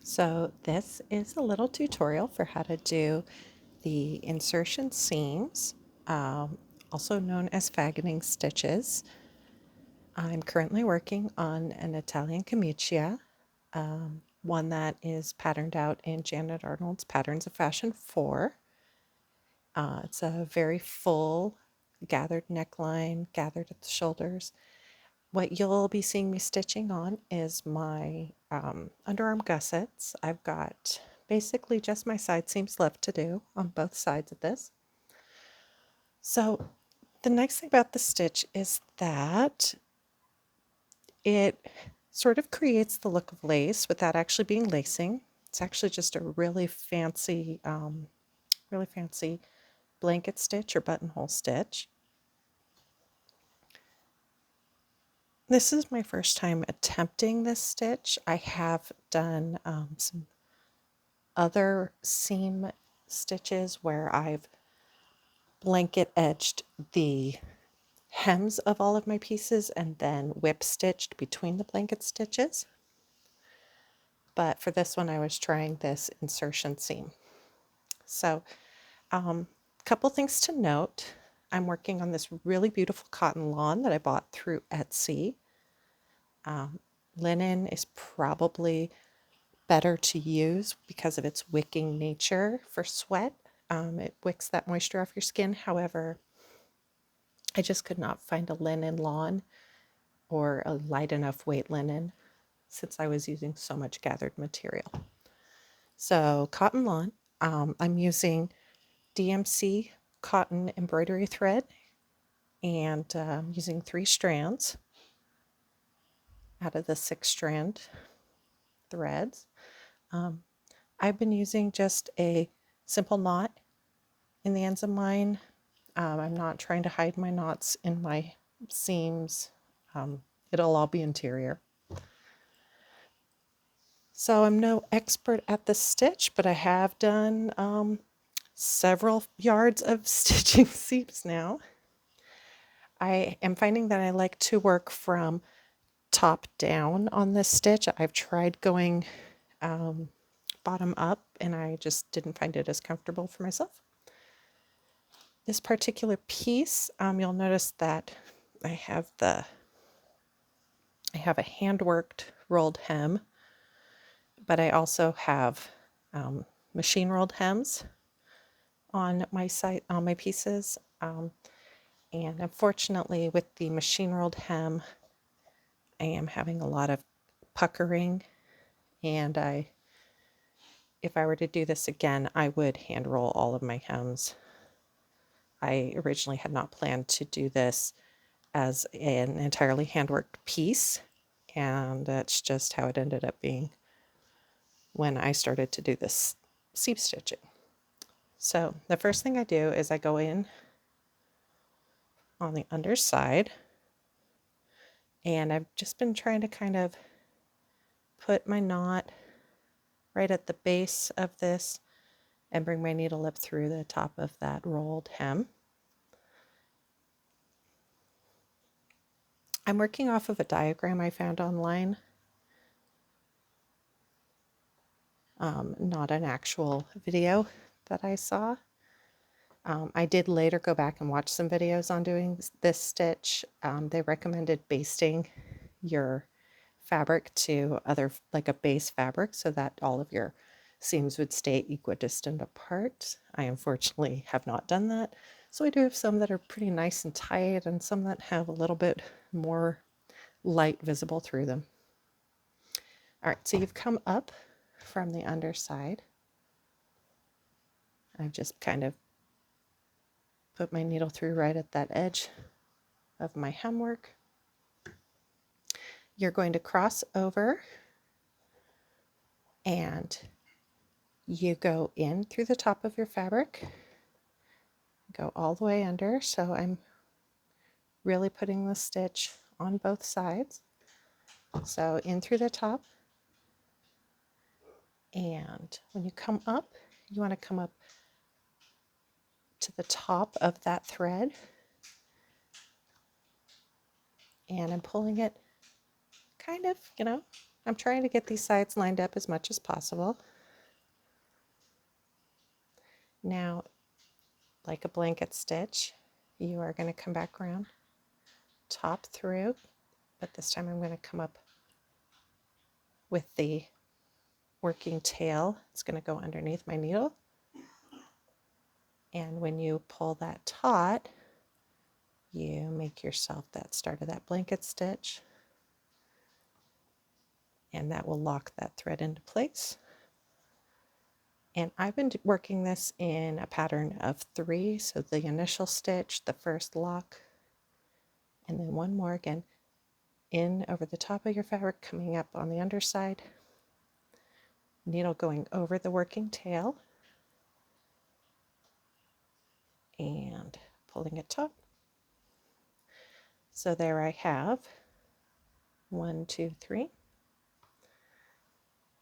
So this is a little tutorial for how to do the insertion seams, also known as faggoting stitches. I'm currently working on an Italian camicia, one that is patterned out in Janet Arnold's Patterns of Fashion 4. It's a very full gathered neckline, gathered at the shoulders. What you'll be seeing me stitching on is my underarm gussets. I've got basically just my side seams left to do on both sides of this. So the nice thing about the stitch is that it sort of creates the look of lace without actually being lacing. It's actually just a really fancy blanket stitch or buttonhole stitch. This is my first time attempting this stitch. I have done some other seam stitches where I've blanket edged the hems of all of my pieces and then whip stitched between the blanket stitches. But for this one, I was trying this insertion seam. So a couple things to note. I'm working on this really beautiful cotton lawn that I bought through Etsy. Linen is probably better to use because of its wicking nature for sweat. It wicks that moisture off your skin. However, I just could not find a linen lawn or a light enough weight linen since I was using so much gathered material. So cotton lawn, I'm using DMC cotton embroidery thread and using 3 strands out of the 6-strand threads. I've been using just a simple knot in the ends of mine. I'm not trying to hide my knots in my seams. It'll all be interior. So I'm no expert at the stitch, but I have done several yards of stitching seams now. I am finding that I like to work from top down on this stitch. I've tried going bottom up and I just didn't find it as comfortable for myself. This particular piece, you'll notice that I have a hand-worked rolled hem, but I also have machine rolled hems on my pieces. And unfortunately, with the machine rolled hem, I am having a lot of puckering, and if I were to do this again, I would hand roll all of my hems. I originally had not planned to do this as an entirely handworked piece, and that's just how it ended up being when I started to do this seam stitching. So the first thing I do is I go in on the underside, and I've just been trying to kind of put my knot right at the base of this and bring my needle up through the top of that rolled hem. I'm working off of a diagram I found online, not an actual video that I saw. I did later go back and watch some videos on doing this stitch. They recommended basting your fabric to like a base fabric so that all of your seams would stay equidistant apart. I unfortunately have not done that. So I do have some that are pretty nice and tight and some that have a little bit more light visible through them. All right, so you've come up from the underside. I've just kind of put my needle through right at that edge of my hemwork. You're going to cross over and you go in through the top of your fabric, go all the way under. So I'm really putting the stitch on both sides. So in through the top, and when you come up, you want to come up to the top of that thread, and I'm pulling it kind of, I'm trying to get these sides lined up as much as possible. Now, like a blanket stitch, you are going to come back around, top through, but this time I'm going to come up with the working tail. It's going to go underneath my needle. And when you pull that taut, you make yourself that start of that blanket stitch, and that will lock that thread into place. And I've been working this in a pattern of 3, so the initial stitch, the first lock, and then one more again in over the top of your fabric, coming up on the underside, needle going over the working tail, and pulling it taut. So there I have 1, 2, 3.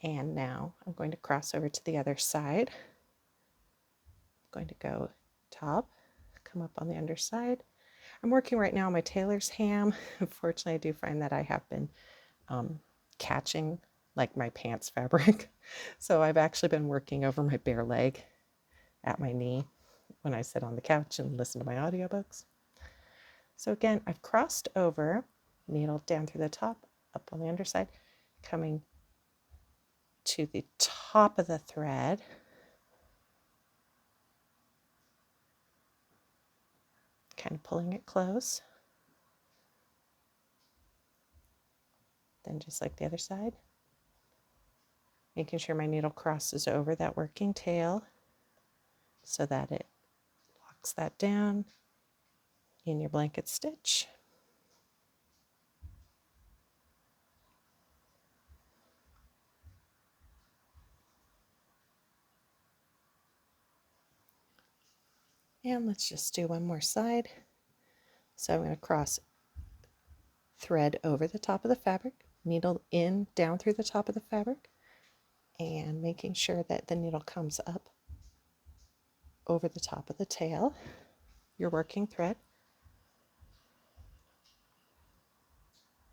And now I'm going to cross over to the other side. I'm going to go top, come up on the underside. I'm working right now on my tailor's ham. Unfortunately, I do find that I have been catching like my pants fabric. So I've actually been working over my bare leg at my knee when I sit on the couch and listen to my audiobooks. So again, I've crossed over, needle down through the top, up on the underside, coming to the top of the thread, kind of pulling it close. Then just like the other side, making sure my needle crosses over that working tail so that it locks that down in your blanket stitch. And let's just do one more side. So I'm going to cross thread over the top of the fabric, needle in down through the top of the fabric, and making sure that the needle comes up over the top of the tail, your working thread,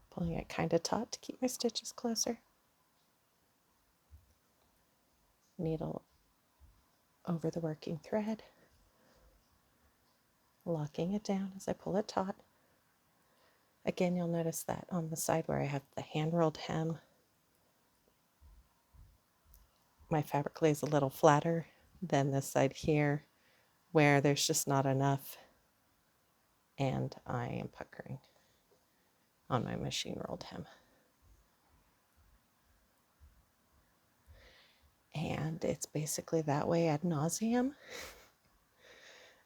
pulling it kind of taut to keep my stitches closer, needle over the working thread, locking it down as I pull it taut. Again, you'll notice that on the side where I have the hand rolled hem, my fabric lays a little flatter than this side here, where there's just not enough, and I am puckering on my machine rolled hem. And it's basically that way ad nauseum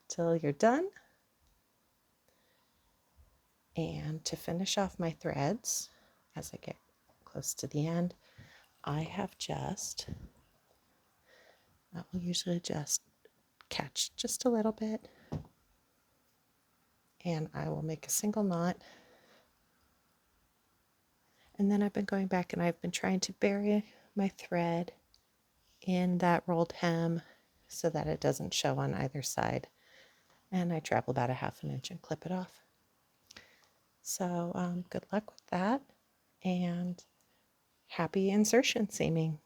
till you're done. And to finish off my threads, as I get close to the end, I have that will usually just catch just a little bit, and I will make a single knot. And then I've been going back and I've been trying to bury my thread in that rolled hem so that it doesn't show on either side. And I travel about 1/2 inch and clip it off. So good luck with that, and happy insertion seaming.